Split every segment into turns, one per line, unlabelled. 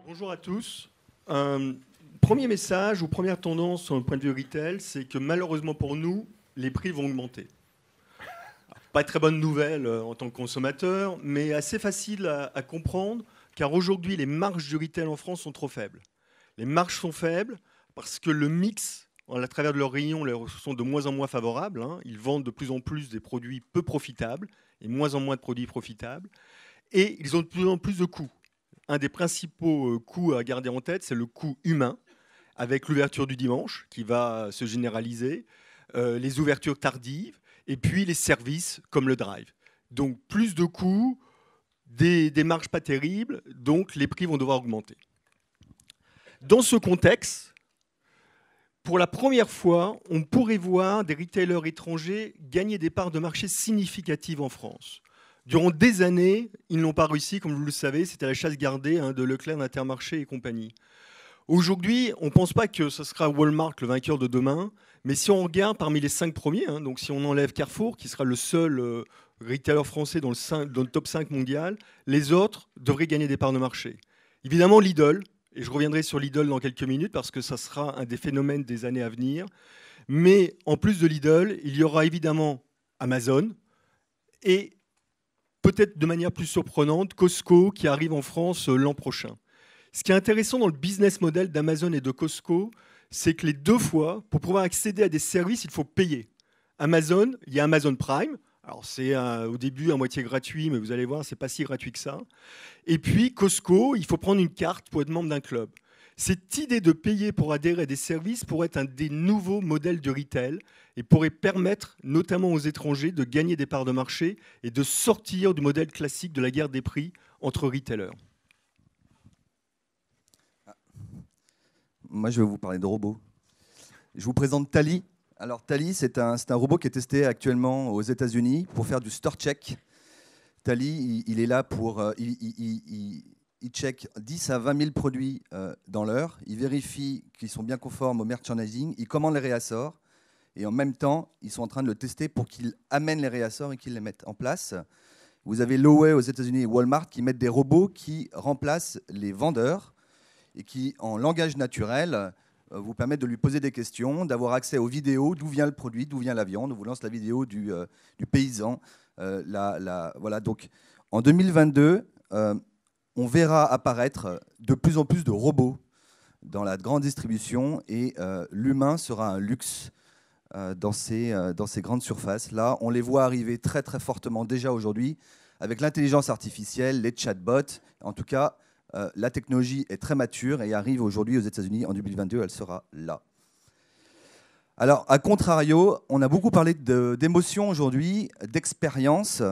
Bonjour à tous. Premier message ou première tendance sur le point de vue retail, c'est que malheureusement pour nous, les prix vont augmenter. Pas très bonne nouvelle en tant que consommateur, mais assez facile à comprendre, car aujourd'hui, les marges du retail en France sont trop faibles. Les marges sont faibles parce que le mix, à travers de leurs rayons, leur sont de moins en moins favorables. Ils vendent de plus en plus des produits peu profitables et moins en moins de produits profitables. Et ils ont de plus en plus de coûts. Un des principaux coûts à garder en tête, c'est le coût humain, avec l'ouverture du dimanche qui va se généraliser, les ouvertures tardives, et puis les services comme le drive. Donc plus de coûts, des marges pas terribles, donc les prix vont devoir augmenter. Dans ce contexte, pour la première fois, on pourrait voir des retailers étrangers gagner des parts de marché significatives en France. Durant des années, ils n'ont pas réussi, comme vous le savez, c'était la chasse gardée de Leclerc, d'Intermarché et compagnie. Aujourd'hui, on ne pense pas que ce sera Walmart le vainqueur de demain, mais si on regarde parmi les 5 premiers, donc si on enlève Carrefour, qui sera le seul retailer français dans le top 5 mondial, les autres devraient gagner des parts de marché. Évidemment, Lidl, et je reviendrai sur Lidl dans quelques minutes parce que ça sera un des phénomènes des années à venir, mais en plus de Lidl, il y aura évidemment Amazon et peut-être de manière plus surprenante, Costco qui arrive en France l'an prochain. Ce qui est intéressant dans le business model d'Amazon et de Costco, c'est que les deux fois, pour pouvoir accéder à des services, il faut payer. Amazon, il y a Amazon Prime. Alors c'est au début à moitié gratuit, mais vous allez voir, c'est pas si gratuit que ça. Et puis Costco, il faut prendre une carte pour être membre d'un club. Cette idée de payer pour adhérer à des services pourrait être un des nouveaux modèles de retail et pourrait permettre notamment aux étrangers de gagner des parts de marché et de sortir du modèle classique de la guerre des prix entre retailers.
Moi, je vais vous parler de robots. Je vous présente Tally. Alors, Tally, c'est un robot qui est testé actuellement aux États-Unis pour faire du store check. Tally, il est là pour... il check 10 à 20 000 produits dans l'heure. Il vérifie qu'ils sont bien conformes au merchandising. Il commande les réassorts. Et en même temps, ils sont en train de le tester pour qu'il amène les réassorts et qu'ils les mettent en place. Vous avez Lowey aux États-Unis et Walmart qui mettent des robots qui remplacent les vendeurs et qui, en langage naturel, vous permettent de lui poser des questions, d'avoir accès aux vidéos, d'où vient le produit, d'où vient la viande. On vous lance la vidéo du paysan. Voilà. Donc, en 2022, on verra apparaître de plus en plus de robots dans la grande distribution et l'humain sera un luxe dans ces grandes surfaces. Là, on les voit arriver très, très fortement déjà aujourd'hui avec l'intelligence artificielle, les chatbots. En tout cas, la technologie est très mature et arrive aujourd'hui aux États-Unis. En 2022, elle sera là. Alors, à contrario, on a beaucoup parlé d'émotion aujourd'hui, d'expérience.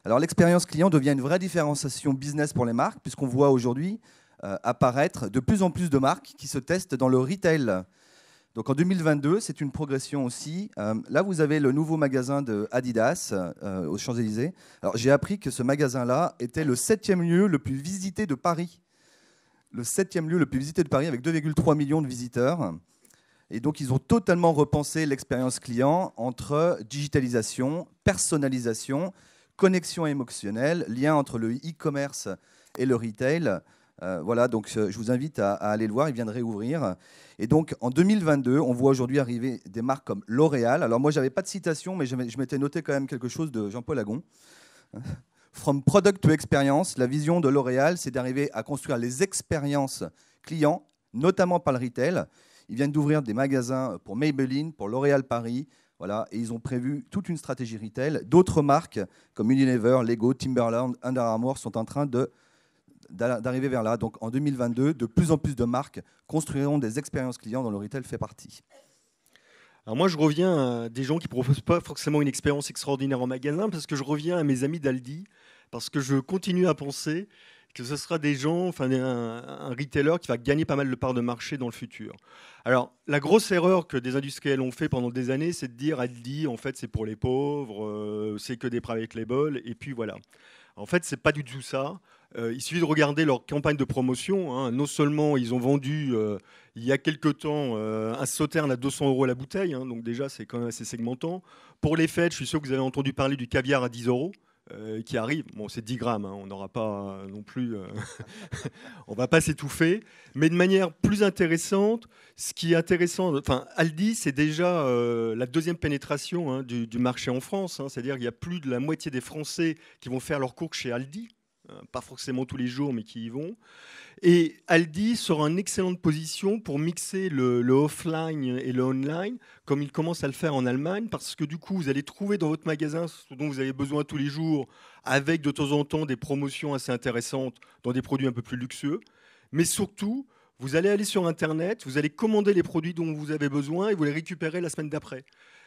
Alors, l'expérience client devient une vraie différenciation business pour les marques, puisqu'on voit aujourd'hui apparaître de plus en plus de marques qui se testent dans le retail. Donc, en 2022, c'est une progression aussi. Là, vous avez le nouveau magasin de Adidas aux Champs-Élysées. Alors, j'ai appris que ce magasin-là était le 7e lieu le plus visité de Paris. Le 7e lieu le plus visité de Paris avec 2,3 millions de visiteurs. Et donc, ils ont totalement repensé l'expérience client entre digitalisation, personnalisation, connexion émotionnelle, lien entre le e-commerce et le retail. Voilà, donc je vous invite à aller le voir, il vient de réouvrir. Et donc, en 2022, on voit aujourd'hui arriver des marques comme L'Oréal. Alors moi, je n'avais pas de citation, mais je m'étais noté quand même quelque chose de Jean-Paul Agon. From product to experience, la vision de L'Oréal, c'est d'arriver à construire les expériences clients, notamment par le retail. Ils viennent d'ouvrir des magasins pour Maybelline, pour L'Oréal Paris, voilà, et ils ont prévu toute une stratégie retail. D'autres marques comme Unilever, Lego, Timberland, Under Armour sont en train d'arriver vers là. Donc en 2022, de plus en plus de marques construiront des expériences clients dont le retail fait partie.
Alors moi, je reviens à des gens qui ne proposent pas forcément une expérience extraordinaire en magasin, parce que je reviens à mes amis d'Aldi, parce que je continue à penser que ce sera des gens, enfin un retailer qui va gagner pas mal de parts de marché dans le futur. Alors, la grosse erreur que des industriels ont fait pendant des années, c'est de dire Aldi, en fait, c'est pour les pauvres, c'est que des private label, et puis voilà. En fait, c'est pas du tout ça. Il suffit de regarder leur campagne de promotion, hein. Non seulement ils ont vendu il y a quelque temps un sauterne à 200 € la bouteille, hein, donc déjà c'est quand même assez segmentant. Pour les fêtes, je suis sûr que vous avez entendu parler du caviar à 10 € qui arrive. Bon, c'est 10 grammes, hein, on n'aura pas non plus, on va pas s'étouffer. Mais de manière plus intéressante, ce qui est intéressant, enfin Aldi, c'est déjà la deuxième pénétration, hein, du marché en France, hein. C'est-à-dire qu'il y a plus de la moitié des Français qui vont faire leurs courses chez Aldi. Pas forcément tous les jours, mais qui y vont. Et Aldi sera en excellente position pour mixer le offline et le online, comme il commence à le faire en Allemagne, parce que du coup, vous allez trouver dans votre magasin ce dont vous avez besoin tous les jours, avec de temps en temps des promotions assez intéressantes dans des produits un peu plus luxueux. Mais surtout, vous allez aller sur Internet, vous allez commander les produits dont vous avez besoin et vous les récupérez la semaine d'après.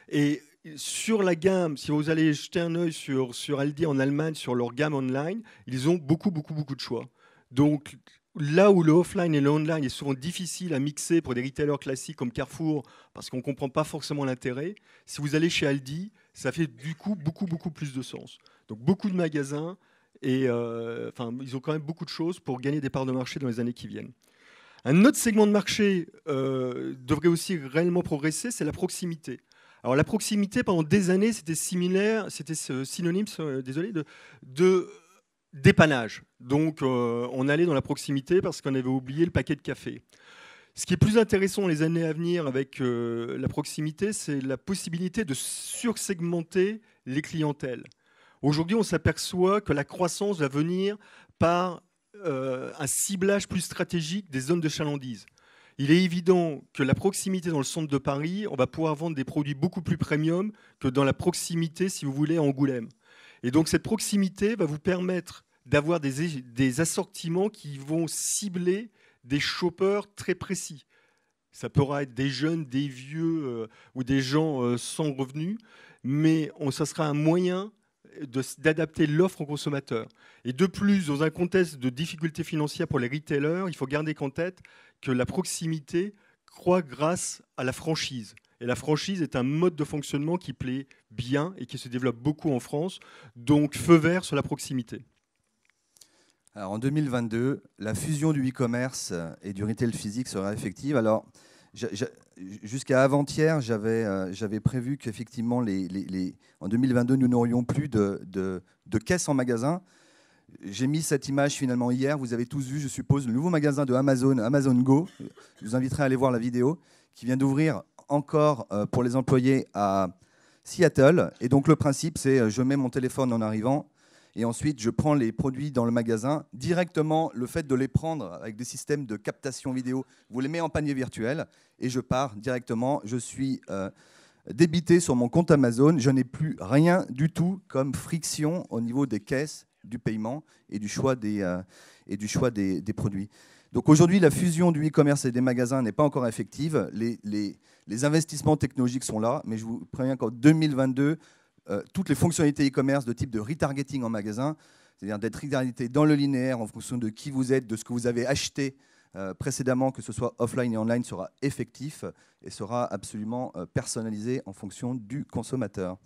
Et sur la gamme, si vous allez jeter un œil sur Aldi en Allemagne, sur leur gamme online, ils ont beaucoup de choix. Donc là où le offline et le online est souvent difficile à mixer pour des retailers classiques comme Carrefour, parce qu'on ne comprend pas forcément l'intérêt, si vous allez chez Aldi, ça fait du coup beaucoup plus de sens. Donc beaucoup de magasins, et ils ont quand même beaucoup de choses pour gagner des parts de marché dans les années qui viennent. Un autre segment de marché devrait aussi réellement progresser, c'est la proximité. Alors la proximité, pendant des années, c'était synonyme, désolé, de dépannage. Donc on allait dans la proximité parce qu'on avait oublié le paquet de café. Ce qui est plus intéressant les années à venir avec la proximité, c'est la possibilité de sursegmenter les clientèles. Aujourd'hui, on s'aperçoit que la croissance va venir par un ciblage plus stratégique des zones de chalandise. Il est évident que la proximité dans le centre de Paris, on va pouvoir vendre des produits beaucoup plus premium que dans la proximité, si vous voulez, à Angoulême. Et donc cette proximité va vous permettre d'avoir des assortiments qui vont cibler des shoppers très précis. Ça pourra être des jeunes, des vieux ou des gens sans revenus, mais ça sera un moyen d'adapter l'offre aux consommateurs. Et de plus, dans un contexte de difficultés financières pour les retailers, il faut garder en tête que la proximité croît grâce à la franchise. Et la franchise est un mode de fonctionnement qui plaît bien et qui se développe beaucoup en France. Donc, feu vert sur la proximité.
Alors, en 2022, la fusion du e-commerce et du retail physique sera effective. Alors, jusqu'à avant-hier, j'avais prévu qu'effectivement, en 2022, nous n'aurions plus de caisses en magasin. J'ai mis cette image finalement hier. Vous avez tous vu, je suppose, le nouveau magasin de Amazon, Amazon Go. Je vous inviterai à aller voir la vidéo, qui vient d'ouvrir encore pour les employés à Seattle. Et donc, le principe, c'est je mets mon téléphone en arrivant. Et ensuite, je prends les produits dans le magasin. Directement, le fait de les prendre avec des systèmes de captation vidéo, vous les mettez en panier virtuel et je pars directement. Je suis débité sur mon compte Amazon. Je n'ai plus rien du tout comme friction au niveau des caisses, du paiement et du choix des produits. Donc aujourd'hui, la fusion du e-commerce et des magasins n'est pas encore effective. Les investissements technologiques sont là, mais je vous préviens qu'en 2022, toutes les fonctionnalités e-commerce de type de retargeting en magasin, c'est-à-dire d'être retargeté dans le linéaire en fonction de qui vous êtes, de ce que vous avez acheté précédemment, que ce soit offline et online, sera effectif et sera absolument personnalisé en fonction du consommateur.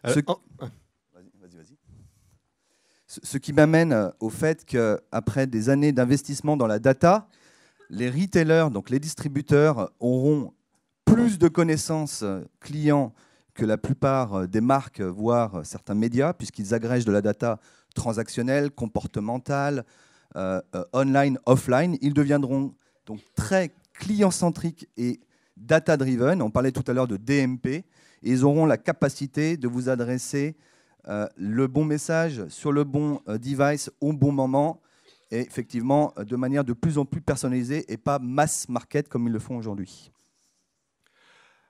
Vas-y. Ce qui m'amène au fait qu'après des années d'investissement dans la data, les retailers, donc les distributeurs, auront plus de connaissances clients que la plupart des marques, voire certains médias, puisqu'ils agrègent de la data transactionnelle, comportementale, online, offline. Ils deviendront donc très client-centriques et data-driven. On parlait tout à l'heure de DMP. Et ils auront la capacité de vous adresser le bon message sur le bon device au bon moment, et effectivement de manière de plus en plus personnalisée et pas mass market comme ils le font aujourd'hui.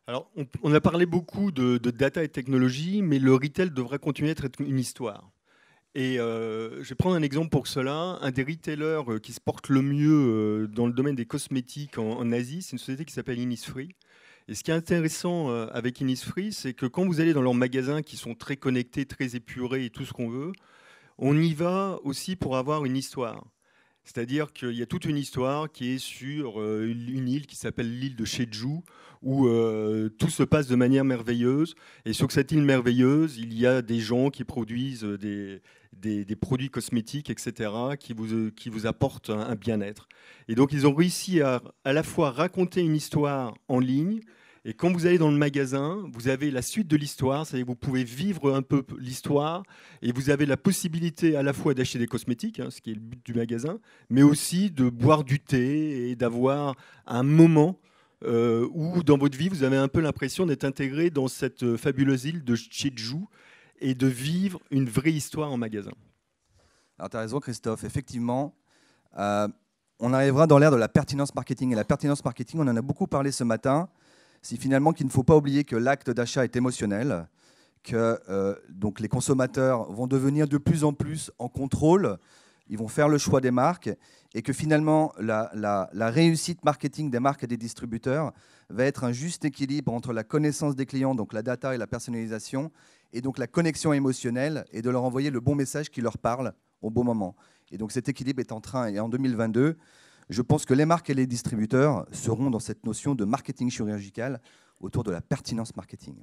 Alors, on a parlé beaucoup de data et technologie, mais le retail devrait continuer à être une histoire. Et je vais prendre un exemple pour cela. Un des retailers qui se porte le mieux dans le domaine des cosmétiques en Asie, c'est une société qui s'appelle Innisfree. Et ce qui est intéressant avec Innisfree, c'est que quand vous allez dans leurs magasins qui sont très connectés, très épurés et tout ce qu'on veut, on y va aussi pour avoir une histoire. C'est-à-dire qu'il y a toute une histoire qui est sur une île qui s'appelle l'île de Jeju, où tout se passe de manière merveilleuse. Et sur cette île merveilleuse, il y a des gens qui produisent des produits cosmétiques, etc., qui vous apportent un bien-être. Et donc, ils ont réussi à la fois raconter une histoire en ligne, et quand vous allez dans le magasin, vous avez la suite de l'histoire, c'est-à-dire que vous pouvez vivre un peu l'histoire, et vous avez la possibilité à la fois d'acheter des cosmétiques, ce qui est le but du magasin, mais aussi de boire du thé et d'avoir un moment où, dans votre vie, vous avez un peu l'impression d'être intégré dans cette fabuleuse île de Jeju et de vivre une vraie histoire en magasin.
Alors, tu as raison, Christophe. Effectivement, on arrivera dans l'ère de la pertinence marketing. Et la pertinence marketing, on en a beaucoup parlé ce matin. C'est finalement qu'il ne faut pas oublier que l'acte d'achat est émotionnel, que donc les consommateurs vont devenir de plus en plus en contrôle, ils vont faire le choix des marques, et que finalement la réussite marketing des marques et des distributeurs va être un juste équilibre entre la connaissance des clients, donc la data et la personnalisation, et donc la connexion émotionnelle, et de leur envoyer le bon message qui leur parle au bon moment. Et donc cet équilibre est en train, et en 2022, je pense que les marques et les distributeurs seront dans cette notion de marketing chirurgical autour de la pertinence marketing.